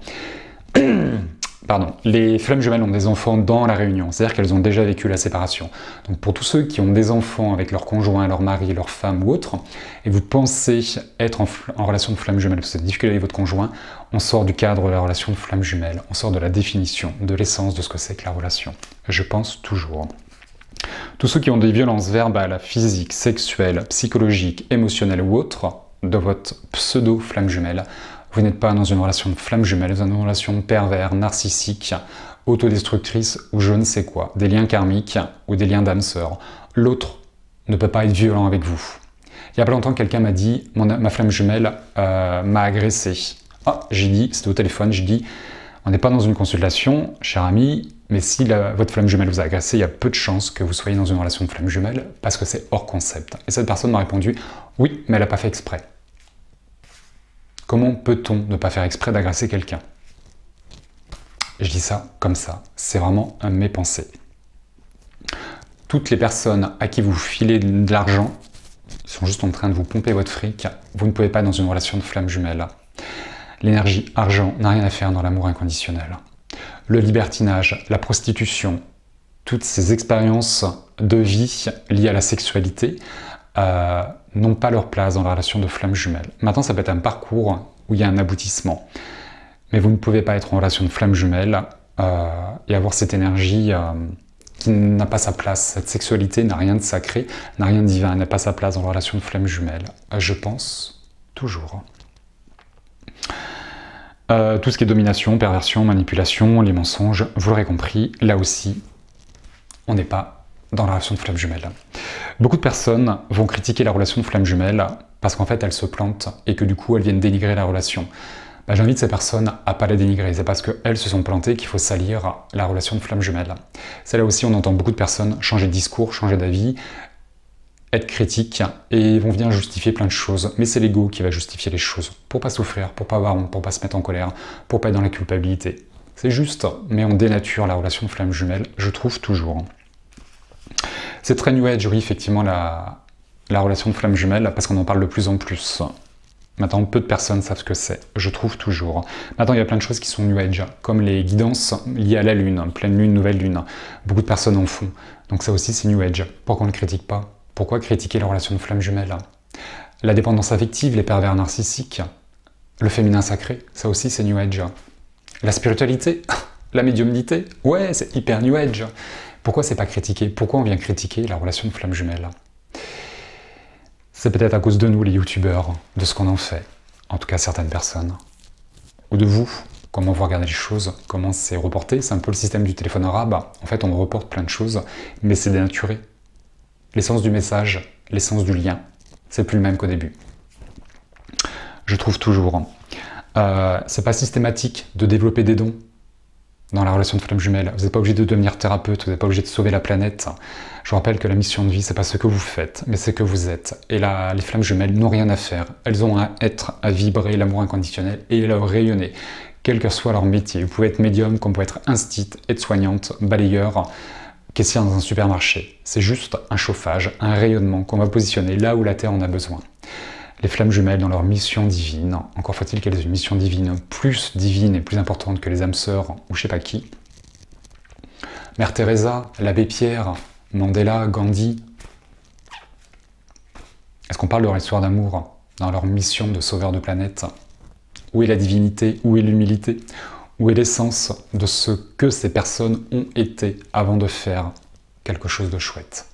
[SPEAKER 1] Pardon, les flammes jumelles ont des enfants dans la réunion, c'est-à-dire qu'elles ont déjà vécu la séparation. Donc pour tous ceux qui ont des enfants avec leur conjoint, leur mari, leur femme ou autre, et vous pensez être en relation de flamme jumelle, parce que vous avez des difficultés avec votre conjoint, on sort du cadre de la relation de flamme jumelle, on sort de la définition, de l'essence de ce que c'est que la relation. Je pense toujours. Tous ceux qui ont des violences verbales, physiques, sexuelles, psychologiques, émotionnelles ou autres, de votre pseudo-flamme jumelle, vous n'êtes pas dans une relation de flamme jumelle, vous êtes dans une relation pervers, narcissique, autodestructrice ou je ne sais quoi, des liens karmiques ou des liens d'âme sœur. L'autre ne peut pas être violent avec vous. Il y a pas longtemps, quelqu'un m'a dit, ma flamme jumelle m'a agressé. Ah, j'ai dit, c'était au téléphone, j'ai dit, on n'est pas dans une consultation, cher ami, mais si votre flamme jumelle vous a agressé, il y a peu de chances que vous soyez dans une relation de flamme jumelle parce que c'est hors concept. Et cette personne m'a répondu, oui, mais elle n'a pas fait exprès. Comment peut-on ne pas faire exprès d'agresser quelqu'un? Je dis ça comme ça, c'est vraiment mes pensées. Toutes les personnes à qui vous filez de l'argent sont juste en train de vous pomper votre fric, vous ne pouvez pas être dans une relation de flamme jumelle. L'énergie argent n'a rien à faire dans l'amour inconditionnel. le libertinage, la prostitution, toutes ces expériences de vie liées à la sexualité n'ont pas leur place dans la relation de flamme jumelle. Maintenant, ça peut être un parcours où il y a un aboutissement. Mais vous ne pouvez pas être en relation de flamme jumelle et avoir cette énergie qui n'a pas sa place. Cette sexualité n'a rien de sacré, n'a rien de divin, n'a pas sa place dans la relation de flamme jumelle. Je pense, toujours. Tout ce qui est domination, perversion, manipulation, les mensonges, vous l'aurez compris, là aussi, on n'est pas dans la relation de flamme jumelle. Beaucoup de personnes vont critiquer la relation de flamme jumelle parce qu'en fait, elles se plantent et que du coup, elles viennent dénigrer la relation. J'invite ces personnes à ne pas les dénigrer. C'est parce qu'elles se sont plantées qu'il faut salir la relation de flamme jumelle. C'est là aussi on entend beaucoup de personnes changer de discours, changer d'avis, être critiques et vont venir justifier plein de choses. Mais c'est l'ego qui va justifier les choses pour pas souffrir, pour pas avoir honte, pour pas se mettre en colère, pour pas être dans la culpabilité. C'est juste, mais on dénature la relation de flamme jumelle, je trouve toujours. C'est très new age, oui, effectivement, la relation de flamme jumelle, parce qu'on en parle de plus en plus. Maintenant, peu de personnes savent ce que c'est, je trouve toujours. Maintenant, il y a plein de choses qui sont new age, comme les guidances liées à la lune, pleine lune, nouvelle lune. Beaucoup de personnes en font, donc ça aussi c'est new age. Pourquoi on ne le critique pas? Pourquoi critiquer la relation de flamme jumelle? La dépendance affective, les pervers narcissiques, le féminin sacré, ça aussi c'est new age. La spiritualité, la médiumnité, ouais, c'est hyper new age. Pourquoi c'est pas critiqué? Pourquoi on vient critiquer la relation de flamme jumelle? C'est peut-être à cause de nous, les youtubeurs, de ce qu'on en fait, en tout cas certaines personnes. Ou de vous, comment vous regardez les choses, comment c'est reporté. C'est un peu le système du téléphone arabe. En fait, on reporte plein de choses, mais c'est dénaturé. L'essence du message, l'essence du lien, c'est plus le même qu'au début. Je trouve toujours. C'est pas systématique de développer des dons dans la relation de flamme jumelle. Vous n'êtes pas obligé de devenir thérapeute, vous n'êtes pas obligé de sauver la planète. Je vous rappelle que la mission de vie, c'est pas ce que vous faites, mais ce que vous êtes. Et là, les flammes jumelles n'ont rien à faire. Elles ont à être, à vibrer l'amour inconditionnel et à rayonner, quel que soit leur métier. Vous pouvez être médium, comme vous pouvez être instite, aide-soignante, balayeur, caissière dans un supermarché. C'est juste un chauffage, un rayonnement qu'on va positionner là où la Terre en a besoin. Les flammes jumelles dans leur mission divine, encore faut-il qu'elles aient une mission divine plus divine et plus importante que les âmes sœurs ou je sais pas qui. Mère Teresa, l'abbé Pierre, Mandela, Gandhi. Est-ce qu'on parle de leur histoire d'amour dans leur mission de sauveur de planète? Où est la divinité? Où est l'humilité? Où est l'essence de ce que ces personnes ont été avant de faire quelque chose de chouette?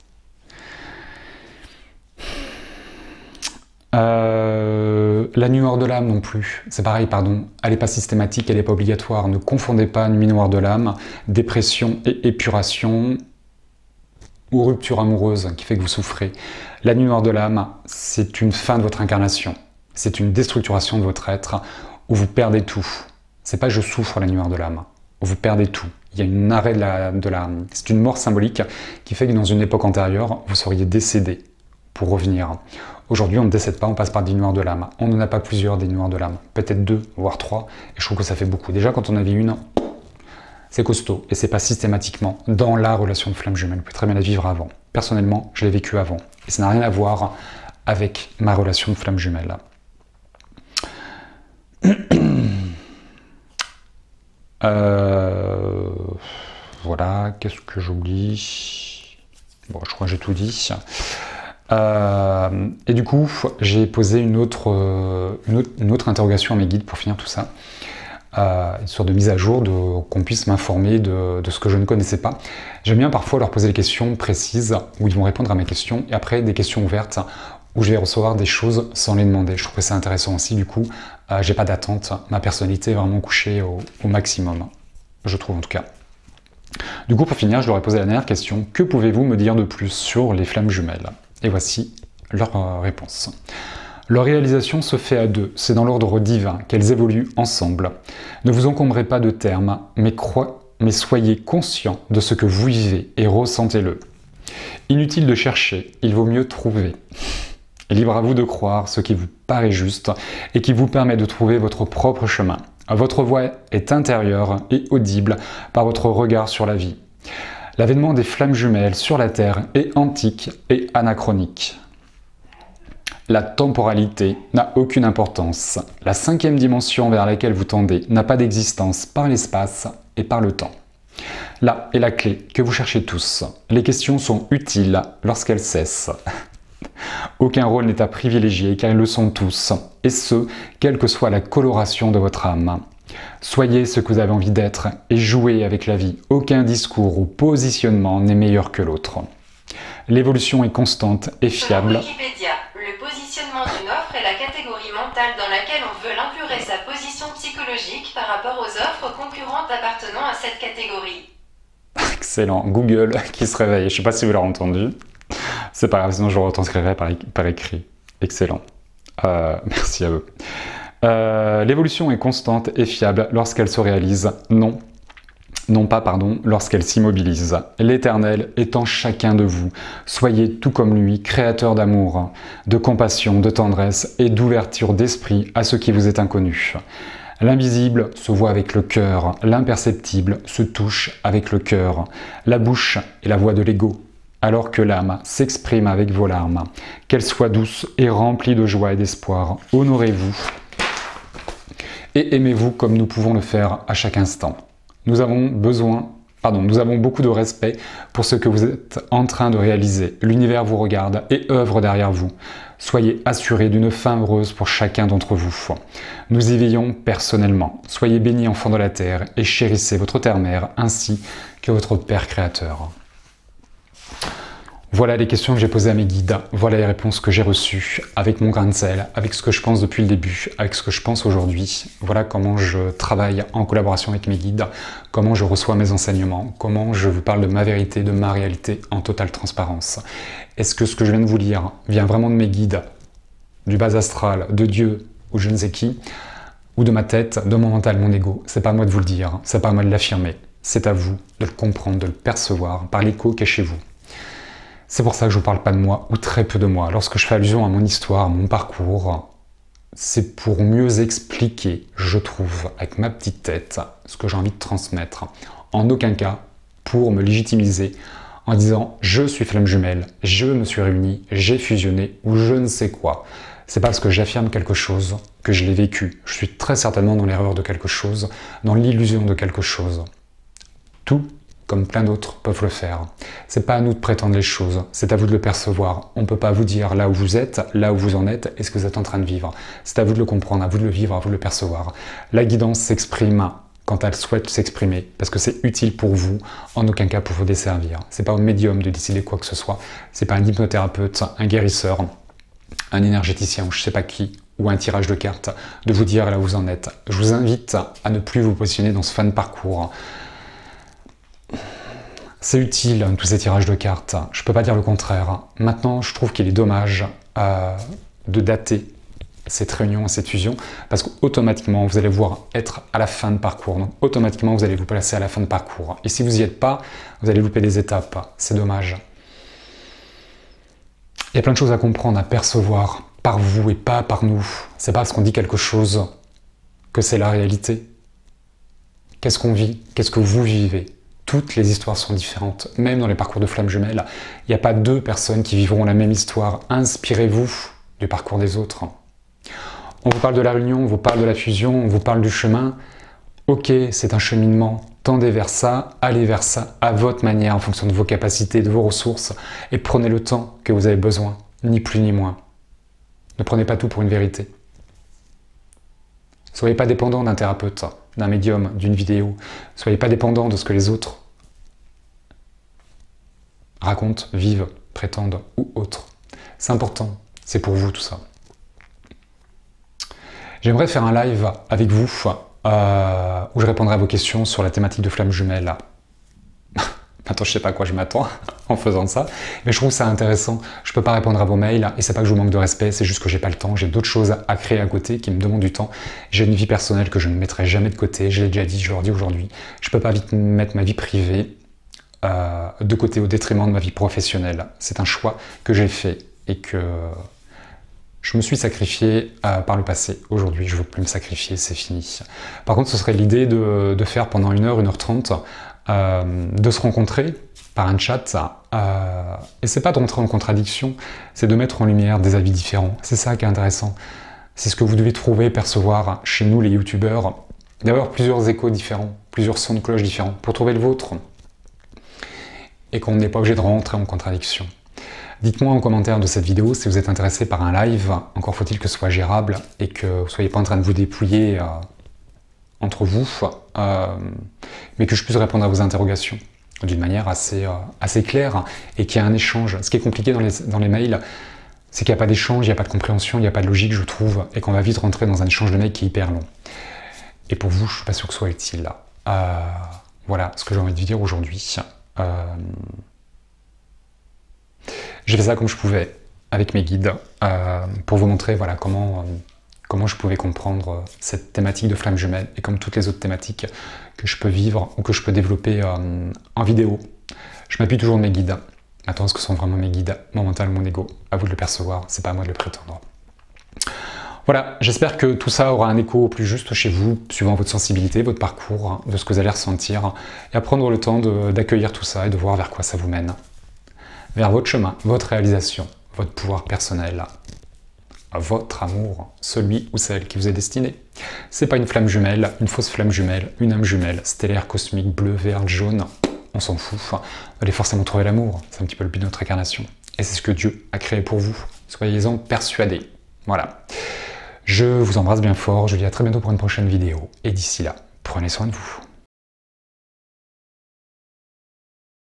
[SPEAKER 1] La nuit noire de l'âme non plus, c'est pareil, pardon, elle n'est pas systématique, elle n'est pas obligatoire, ne confondez pas nuit noire de l'âme, dépression et épuration, ou rupture amoureuse qui fait que vous souffrez. La nuit noire de l'âme, c'est une fin de votre incarnation, c'est une déstructuration de votre être, où vous perdez tout. C'est pas je souffre la nuit noire de l'âme, où vous perdez tout. Il y a une arrêt c'est une mort symbolique qui fait que dans une époque antérieure, vous seriez décédé pour revenir. Aujourd'hui, on ne décède pas, on passe par des nuits noires de l'âme. On n'en a pas plusieurs des nuits noires de l'âme, peut-être 2, voire 3, et je trouve que ça fait beaucoup. Déjà, quand on en avait une, c'est costaud, et c'est pas systématiquement dans la relation de flamme jumelle. Vous pouvez très bien la vivre avant. Personnellement, je l'ai vécu avant, et ça n'a rien à voir avec ma relation de flamme jumelle. Voilà, qu'est-ce que j'oublie? Bon, je crois que j'ai tout dit. Et du coup, j'ai posé une autre interrogation à mes guides pour finir tout ça. Une sorte de mise à jour, qu'on puisse m'informer de ce que je ne connaissais pas. J'aime bien parfois leur poser des questions précises, où ils vont répondre à mes questions, et après des questions ouvertes, où je vais recevoir des choses sans les demander. Je trouve que c'est intéressant aussi, du coup, j'ai pas d'attente, ma personnalité est vraiment couchée au maximum, je trouve en tout cas. Du coup, pour finir, je leur ai posé la dernière question, que pouvez-vous me dire de plus sur les flammes jumelles? Et voici leur réponse. Leur réalisation se fait à deux, c'est dans l'ordre divin qu'elles évoluent ensemble. Ne vous encombrez pas de termes, mais soyez conscient de ce que vous vivez et ressentez-le. Inutile de chercher, il vaut mieux trouver. Libre à vous de croire ce qui vous paraît juste et qui vous permet de trouver votre propre chemin. Votre voix est intérieure et audible par votre regard sur la vie. L'avènement des flammes jumelles sur la Terre est antique et anachronique. La temporalité n'a aucune importance. La cinquième dimension vers laquelle vous tendez n'a pas d'existence par l'espace et par le temps. Là est la clé que vous cherchez tous. Les questions sont utiles lorsqu'elles cessent. Aucun rôle n'est à privilégier car ils le sont tous, et ce, quelle que soit la coloration de votre âme. Soyez ce que vous avez envie d'être et jouez avec la vie. Aucun discours ou positionnement n'est meilleur que l'autre. L'évolution est constante et fiable.
[SPEAKER 2] Selon Wikipédia, le positionnement d'une offre est la catégorie mentale dans laquelle on veut impurer sa position psychologique par rapport aux offres concurrentes appartenant à cette catégorie.
[SPEAKER 1] Excellent. Google qui se réveille. Je ne sais pas si vous l'avez entendu. C'est pas grave, sinon je retranscrirai par écrit. Excellent. Merci à eux. L'évolution est constante et fiable lorsqu'elle se réalise. Non pas, lorsqu'elle s'immobilise. L'Éternel est en chacun de vous. Soyez tout comme lui, créateur d'amour, de compassion, de tendresse et d'ouverture d'esprit à ce qui vous est inconnu. L'invisible se voit avec le cœur, l'imperceptible se touche avec le cœur. La bouche est la voix de l'ego, alors que l'âme s'exprime avec vos larmes. Qu'elle soit douce et remplie de joie et d'espoir. Honorez-vous et aimez-vous comme nous pouvons le faire à chaque instant. Nous avons beaucoup de respect pour ce que vous êtes en train de réaliser. L'univers vous regarde et œuvre derrière vous. Soyez assurés d'une fin heureuse pour chacun d'entre vous. Nous y veillons personnellement. Soyez bénis enfants de la terre et chérissez votre terre-mère ainsi que votre Père créateur. Voilà les questions que j'ai posées à mes guides, voilà les réponses que j'ai reçues, avec mon grain de sel, avec ce que je pense depuis le début, avec ce que je pense aujourd'hui. Voilà comment je travaille en collaboration avec mes guides, comment je reçois mes enseignements, comment je vous parle de ma vérité, de ma réalité en totale transparence. Est-ce que ce que je viens de vous lire vient vraiment de mes guides, du bas astral, de Dieu ou je ne sais qui, ou de ma tête, de mon mental, mon ego? C'est pas à moi de vous le dire, c'est pas à moi de l'affirmer, c'est à vous de le comprendre, de le percevoir par l'écho qui est chez vous. C'est pour ça que je ne vous parle pas de moi, ou très peu de moi. Lorsque je fais allusion à mon histoire, à mon parcours, c'est pour mieux expliquer, je trouve, avec ma petite tête, ce que j'ai envie de transmettre. En aucun cas pour me légitimiser en disant « je suis flamme jumelle, je me suis réuni, j'ai fusionné » ou je ne sais quoi. C'est pas parce que j'affirme quelque chose que je l'ai vécu. Je suis très certainement dans l'erreur de quelque chose, dans l'illusion de quelque chose. Tout comme plein d'autres peuvent le faire. C'est pas à nous de prétendre les choses, c'est à vous de le percevoir. On ne peut pas vous dire là où vous êtes, là où vous en êtes, et ce que vous êtes en train de vivre. C'est à vous de le comprendre, à vous de le vivre, à vous de le percevoir. La guidance s'exprime quand elle souhaite s'exprimer, parce que c'est utile pour vous, en aucun cas pour vous desservir. C'est pas au médium de décider quoi que ce soit, c'est pas un hypnothérapeute, un guérisseur, un énergéticien ou je sais pas qui, ou un tirage de cartes, de vous dire là où vous en êtes. Je vous invite à ne plus vous positionner dans ce fan parcours. C'est utile, tous ces tirages de cartes, je ne peux pas dire le contraire. Maintenant, je trouve qu'il est dommage de dater cette réunion, cette fusion, parce qu'automatiquement, vous allez voir être à la fin de parcours. Donc, automatiquement, vous allez vous placer à la fin de parcours. Et si vous n'y êtes pas, vous allez louper des étapes. C'est dommage. Il y a plein de choses à comprendre, à percevoir, par vous et pas par nous. C'est pas parce qu'on dit quelque chose que c'est la réalité. Qu'est-ce qu'on vit? Qu'est-ce que vous vivez? Toutes les histoires sont différentes, même dans les parcours de flammes jumelles. Il n'y a pas deux personnes qui vivront la même histoire. Inspirez-vous du parcours des autres. On vous parle de la réunion, on vous parle de la fusion, on vous parle du chemin. Ok, c'est un cheminement. Tendez vers ça, allez vers ça, à votre manière, en fonction de vos capacités, de vos ressources, et prenez le temps que vous avez besoin, ni plus ni moins. Ne prenez pas tout pour une vérité. Soyez pas dépendant d'un thérapeute, d'un médium, d'une vidéo. Soyez pas dépendant de ce que les autres racontent, vivent, prétendent ou autres. C'est important, c'est pour vous tout ça. J'aimerais faire un live avec vous où je répondrai à vos questions sur la thématique de flammes jumelles. Attends, je sais pas à quoi je m'attends en faisant ça, mais je trouve ça intéressant. Je peux pas répondre à vos mails, et c'est pas que je vous manque de respect, c'est juste que j'ai pas le temps, j'ai d'autres choses à créer à côté qui me demandent du temps. J'ai une vie personnelle que je ne mettrai jamais de côté, je l'ai déjà dit, je le redis aujourd'hui. Je peux pas vite mettre ma vie privée de côté au détriment de ma vie professionnelle. C'est un choix que j'ai fait et que je me suis sacrifié par le passé. Aujourd'hui, je ne veux plus me sacrifier, c'est fini. Par contre, ce serait l'idée de faire pendant 1h, 1h30, de se rencontrer par un chat, et c'est pas de rentrer en contradiction, c'est de mettre en lumière des avis différents. C'est ça qui est intéressant. C'est ce que vous devez trouver, percevoir chez nous les youtubeurs, d'avoir plusieurs échos différents. plusieurs sons de cloche différents pour trouver le vôtre et qu'on n'est pas obligé de rentrer en contradiction. Dites-moi en commentaire de cette vidéo si vous êtes intéressé par un live, encore faut-il que ce soit gérable et que vous ne soyez pas en train de vous dépouiller entre vous, mais que je puisse répondre à vos interrogations d'une manière assez claire et qu'il y ait un échange. Ce qui est compliqué dans les mails, c'est qu'il n'y a pas d'échange, il n'y a pas de compréhension, il n'y a pas de logique, je trouve, et qu'on va vite rentrer dans un échange de mails qui est hyper long. Et pour vous, je ne suis pas sûr que ce soit utile. Voilà ce que j'ai envie de dire aujourd'hui. J'ai fait ça comme je pouvais, avec mes guides, pour vous montrer voilà, comment je pouvais comprendre cette thématique de flamme jumelle, et comme toutes les autres thématiques que je peux vivre ou que je peux développer en vidéo. Je m'appuie toujours de mes guides. Maintenant, est-ce que ce sont vraiment mes guides, mon mental, mon ego? À vous de le percevoir, c'est pas à moi de le prétendre. Voilà, j'espère que tout ça aura un écho au plus juste chez vous, suivant votre sensibilité, votre parcours, de ce que vous allez ressentir, et à prendre le temps d'accueillir tout ça et de voir vers quoi ça vous mène. Vers votre chemin, votre réalisation, votre pouvoir personnel, votre amour, celui ou celle qui vous est destiné. C'est pas une flamme jumelle, une fausse flamme jumelle, une âme jumelle, stellaire, cosmique, bleu, vert, jaune, on s'en fout. Vous allez forcément trouver l'amour, c'est un petit peu le but de notre incarnation. Et c'est ce que Dieu a créé pour vous, soyez-en persuadés. Voilà. Je vous embrasse bien fort, je vous dis à très bientôt pour une prochaine vidéo, et d'ici là, prenez soin de vous.